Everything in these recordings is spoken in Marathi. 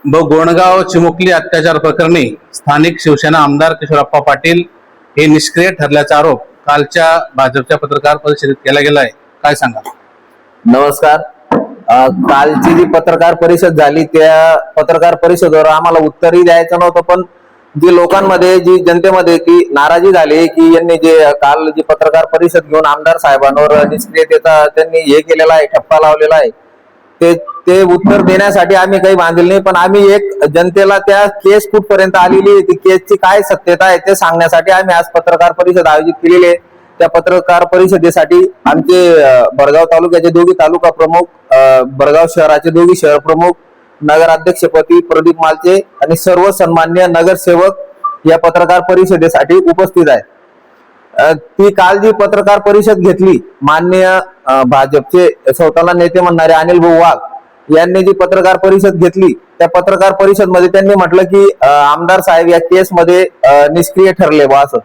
गोणगाव चिमुकली अत्याचार प्रकरणी स्थानिक शिवसेना आमदार किशोरप्पा पाटील हे निष्क्रिय ठरल्याचा आरोप कालच्या भाजपच्या पत्रकार परिषदेत केला गेला आहे. काय सांगा? नमस्कार. कालची जी पत्रकार परिषद झाली त्या पत्रकार परिषदेवर आम्हाला उत्तरही द्यायचं नव्हतं, पण जी लोकांमध्ये जी जनतेमध्ये ती नाराजी झाली की यांनी जे काल जी पत्रकार परिषद घेऊन आमदार साहेबांवर निष्क्रियतेचा त्यांनी हे केलेला आहे, ठप्पा लावलेला आहे, ते उत्तर देण्यासाठी आम्ही काही बांधले नाही. पण आम्ही एक जनतेला त्या केस कुठपर्यंत आलेली आहे, ती केसची काय सत्यता आहे ते सांगण्यासाठी आम्ही आज पत्रकार परिषद आयोजित केलेली आहे. त्या पत्रकार परिषदेसाठी आमचे भडगाव तालुक्याचे दोघी तालुका प्रमुख, भडगाव शहराचे दोघी शहर प्रमुख, नगराध्यक्षपदी प्रदीप मालचे आणि सर्व सन्मान्य नगरसेवक या पत्रकार परिषदेसाठी उपस्थित आहेत. ती काल जी पत्रकार परिषद घेतली, माननीय भाजपचे स्वतःला नेते म्हणणारे अनिल भाऊ वाघ यांनी जी पत्रकार परिषद घेतली, त्या पत्रकार परिषद मध्ये त्यांनी म्हटलं की आमदार साहेब या केस मध्ये निष्क्रिय ठरले बा. असं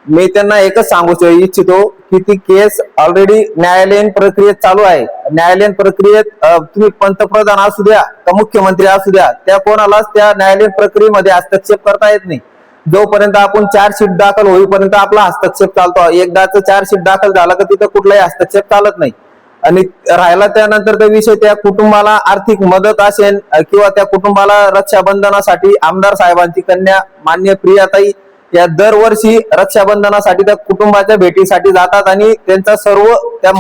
मी त्यांना एकच सांगू इच्छितो की ती केस ऑलरेडी न्यायालयीन प्रक्रियेत चालू आहे. न्यायालयीन प्रक्रियेत तुम्ही पंतप्रधान असू द्या का मुख्यमंत्री असू द्या, त्या कोणालाच त्या न्यायालयीन प्रक्रियेमध्ये हस्तक्षेप करता येत नाही. जोपर्यंत आपण चार्जशीट दाखल होईपर्यंत आपला हस्तक्षेप चालतो. एकदाच चार्जशीट दाखल झाला का तिथं कुठलाही हस्तक्षेप चालत नाही. आणि राहिला त्यानंतर तो विषय त्या कुटुंबाला आर्थिक मदत असेल किंवा त्या कुटुंबाला रक्षाबंधनासाठी आमदार साहेबांची कन्या मान्य प्रियाताई या दरवर्षी रक्षाबंधनासाठी त्या कुटुंबाच्या भेटीसाठी जातात आणि त्यांचा सर्व त्या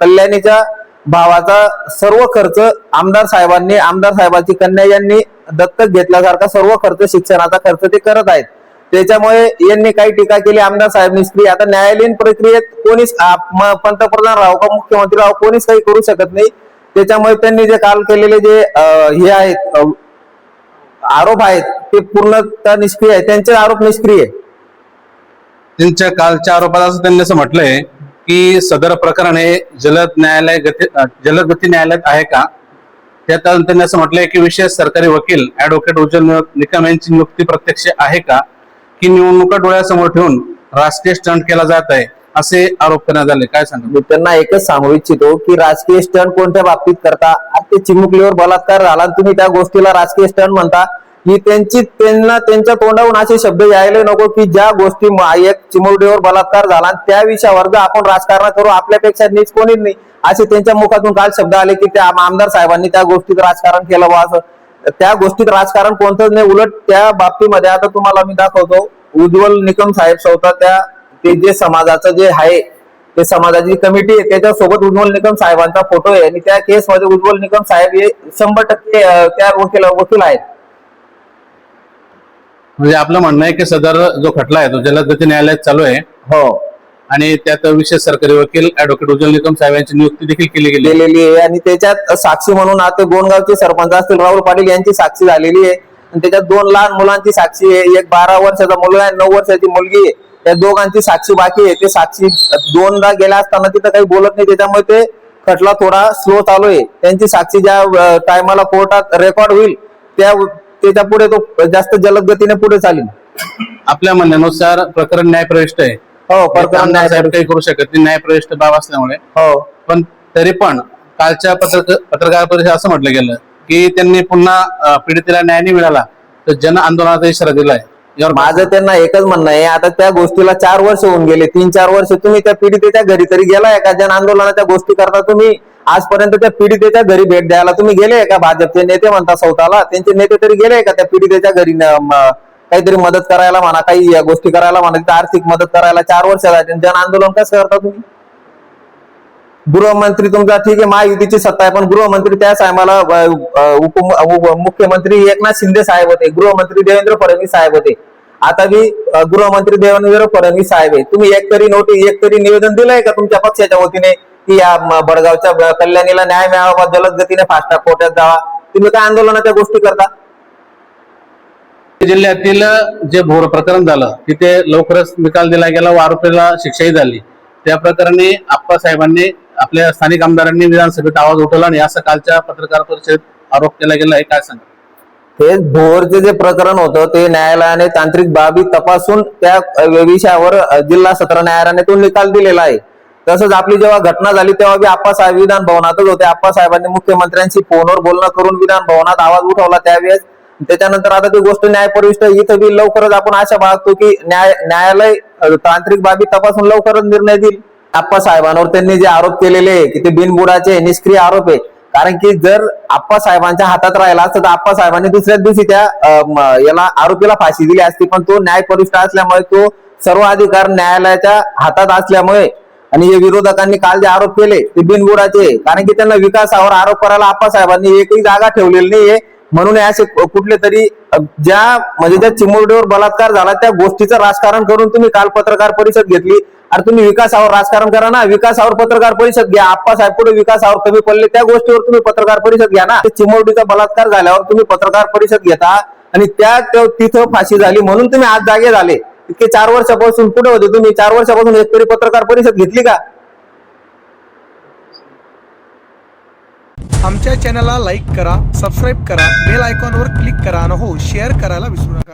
कल्याणीच्या भावाचा सर्व खर्च आमदार साहेबांची कन्या यांनी दत्तक घेतल्यासारखा सर्व खर्च, शिक्षणाचा खर्च ते करत आहेत. त्याच्यामुळे यांनी काही टीका केली, आमदार साहेब निष्क्रिय. आता न्यायालयीन प्रक्रियेत कोणीच पंतप्रधान राव का मुख्यमंत्री राव कोणीच काही करू शकत नाही. त्याच्यामुळे त्यांनी जे काल केलेले जे हे आहेत आरोप आहेत ते पूर्णतः निष्क्रिय आहे. त्यांचे आरोप निष्क्रिय आहे. त्यांच्या कालच्या आरोपात असं त्यांनी असं म्हटलंय की सदर प्रकरण हे जलद गती न्यायालयात आहे का? त्यात त्यांनी असं म्हटलंय की विशेष सरकारी वकील ऍडव्होकेट उज्ज्वल निकम यांची नियुक्ती प्रत्यक्ष आहे का, की निवडणुका डोळ्यासमोर ठेवून राजकीय स्टंट केला जात आहे, असे आरोप करण्यात आले. काय सांगा? मी त्यांना एकच सांगू इच्छितो की राजकीय स्टंट कोणत्या बाबतीत करता? ते चिमुकलीवर बलात्कार झाला, तुम्ही त्या गोष्टीला राजकीय स्टंट म्हणता. ही त्यांना त्यांच्या तोंडावरून असे शब्द यायला नको की ज्या गोष्टी एक चिमुरडीवर बलात्कार झाला त्या विषयावर जर आपण राजकारण करू, आपल्यापेक्षा नीच कोणीच नाही, असे त्यांच्या मुखातून काल शब्द आले की त्या आमदार साहेबांनी त्या गोष्टीत राजकारण केलं बा. असं त्या गोष्टीत राजकारण कोणतंच नाही. उलट त्या बाबतीमध्ये आता तुम्हाला मी दाखवतो, उज्ज्वल निकम साहेब स्वतः ते जे समाजाचं जे आहे ते समाजाची कमिटी आहे त्याच्यासोबत उज्ज्वल निकम साहेबांचा फोटो आहे आणि त्या केसमध्ये उज्ज्वल निकम साहेब हे 100% त्या वकील आहेत. म्हणजे आपलं म्हणणं आहे की सदर जो खटला आहे तो जलद गती न्यायालयात चालू आहे. हो. आणि त्यात विशेष सरकारी वकील ऍडव्होकेट उज्ज्वल निकम साहेब यांची नियुक्ती देखील केलेली आहे. आणि त्याच्यात साक्षी म्हणून आता गोणगावचे सरपंच असतील राहुल पाटील यांची साक्षी झालेली आहे. आणि त्याच्यात 2 लहान मुलांची साक्षी आहे, एक 12 वर्षाचा मुलगा आहे, 9 वर्षाची मुलगी आहे. त्या दोघांची साक्षी बाकी आहे. ते साक्षी 2दा गेल्या असताना तिथं काही बोलत नाही, त्याच्यामुळे ते खटला थोडा स्लो चालू आहे. त्यांची साक्षी ज्या टायमाला कोर्टात रेकॉर्ड होईल त्याच्या पुढे तो जास्त जलद गतीने पुढे चालेल. आपल्या म्हणण्यानुसार प्रकरण न्यायप्रविष्ट आहे. हो, प्रकरण साहेब काही करू शकत नाही न्यायप्रविष्ट बाब असल्यामुळे. हो, पण तरी पण कालच्या पत्रकार परिषदेत असं म्हटलं गेलं की त्यांनी पुन्हा पीडितेला न्याय नाही मिळाला तर जन आंदोलनाचा इशारा दिलाय. माझं त्यांना एकच म्हणणं आहे, आता त्या गोष्टीला 4 वर्ष होऊन गेले, 3-4 वर्ष तुम्ही त्या पीडितेच्या घरी तरी गेलाय का? जन आंदोलनाच्या गोष्टी करता तुम्ही आजपर्यंत त्या पीडितेच्या घरी भेट द्यायला तुम्ही गेले का? भाजपचे नेते म्हणता स्वतःला, त्यांचे नेते तरी गेले का त्या पीडितेच्या घरी काहीतरी मदत करायला म्हणा, काही या गोष्टी करायला म्हणा, तिथे आर्थिक मदत करायला? 4 वर्ष झाले. जन आंदोलन कसं करता तुम्ही? गृहमंत्री तुमचा ठीक आहे महायुतीची सत्ता आहे, पण गृहमंत्री त्या टायमाला मुख्यमंत्री एकनाथ शिंदे साहेब होते, गृहमंत्री देवेंद्र फडणवीस साहेब होते, आता बी गृहमंत्री देवेंद्र फडणवीस साहेब आहे. तुम्ही एक तरी निवेदन दिलंय का तुमच्या पक्षाच्या वतीने की या बडगावच्या कल्याणीला न्याय मिळावा, जलद गतीने फास्ट ट्रॅक कोर्टात जावा? तुम्ही काय आंदोलनाच्या गोष्टी करता? जिल्ह्यातील जे भोर प्रकरण झालं तिथे लवकरच निकाल दिला गेला व आरोपीला शिक्षाही झाली. त्या प्रकरणी आप्पासाहेबांनी आपल्या स्थानिक आमदारांनी विधानसभेत आवाज उठवला आणि असं कालच्या पत्रकार परिषदेत आरोप केला गेला आहे. काय सांगा? हे भोरचे जे प्रकरण होतं ते न्यायालयाने तांत्रिक बाबी तपासून त्या विषयावर जिल्हा सत्र न्यायालयाने तो निकाल दिलेला आहे. तसंच आपली जेव्हा घटना झाली तेव्हा बी आप्पासाहेब विधान भवनातच होते. आप्पासाहेबांनी मुख्यमंत्र्यांशी फोनवर बोलणं करून विधान भवनात आवाज उठवला त्यावेळेस. त्याच्यानंतर आता ती गोष्ट न्यायपरिष्ठ इथं बी लवकरच आपण आशा बाळगतो की न्यायालय तांत्रिक बाबी तपासून लवकरच निर्णय देईल. आप्पासाहेबांवर त्यांनी जे आरोप केलेले की ते बिनबुडाचे निष्क्रिय आरोप आहे. कारण की जर आप्पासाहेबांच्या हातात राहिला असतं तर आप्पासाहेबांनी दुसऱ्याच दिवशी त्या याला आरोपीला फाशी दिली असती. पण तो न्यायपरिष्ठ असल्यामुळे तो सर्व अधिकार न्यायालयाच्या हातात असल्यामुळे आणि हे विरोधकांनी काल जे आरोप केले ते बिनबुडाचे. कारण की त्यांना विकासावर आरोप करायला आप्पासाहेबांनी एकही जागा ठेवलेली नाहीये. म्हणून असे कुठले तरी ज्या म्हणजे ज्या चिमुरडीवर बलात्कार झाला त्या गोष्टीचं राजकारण करून तुम्ही काल पत्रकार परिषद घेतली. अरे तुम्ही विकासावर राजकारण करा ना, विकासावर पत्रकार परिषद घ्या. आप्पासाहेब पुढे विकासावर कमी पडले त्या गोष्टीवर तुम्ही पत्रकार परिषद घ्या ना. चिमुरडीचा बलात्कार झाल्यावर तुम्ही पत्रकार परिषद घेता आणि तिथं फाशी झाली म्हणून तुम्ही आज जागे झाले. इतके 4 वर्षापासून कुठे होते तुम्ही? 4 वर्षापासून एक तरी पत्रकार परिषद घेतली का? आमच्या चॅनलला लाईक करा, सबस्क्राईब करा, बेल आयकॉनवर क्लिक करा आणि हो शेअर करायला विसरू नका.